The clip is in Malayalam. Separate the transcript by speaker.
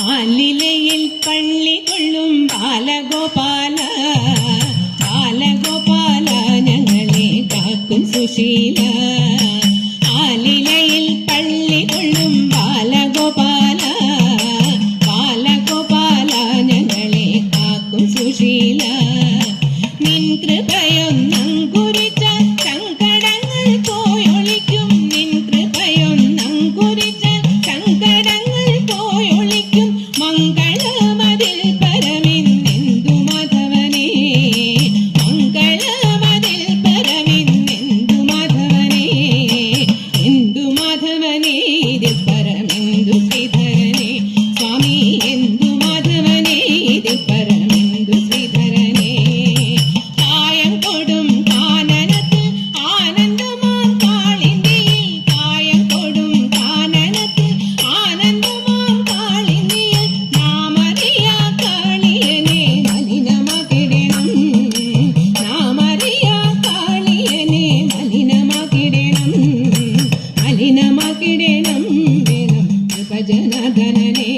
Speaker 1: ആലിലയിൽ പള്ളി കൊള്ളും ബാലഗോപാല ബാലഗോപാല ഞങ്ങളെ കാക്കും സുശീല. ആലിലയിൽ പള്ളി കൊള്ളും ബാലഗോപാല ബാലഗോപാല ഞങ്ങളെ കാക്കും സുശീല. നിൻ കൃപയൊന്നങ്കുരിച്ച സങ്കടങ്ങൾ പോയൊളിക്കും. നിൻ കൃപയൊന്നങ്കുരിച്ച സങ്കടങ്ങൾ പോയൊളിക്കും. മംഗളമതിൽ പരമിന്നെന്തു മാധവനേ മംഗളമതിൽ പരമിന്നെന്തു മാധവനേ എന്തു മാധവനേ ഇതിൽ പരമെന്തു ശ്രീധരനേ സ്വാമി എന്തു മാധവനേ ഇതിൽ പരമെന്തു ശ്രീധരനേ. കായം കൊടും കാനനത്ത് ആനന്ദമാം കാളിന്തിയിൽ കായം കൊടും കാനനത്ത് ആനന്ദമാം കാളിന്തിയിൽ നാമറിയാ കാളിയനെ മലിനമാക്കിടണം. നാമറിയാ കാളിയനെ മലിനമാക്കിടണം മലിനമാക്കിടണം വേണം കൃപജനാർദ്ദനനെ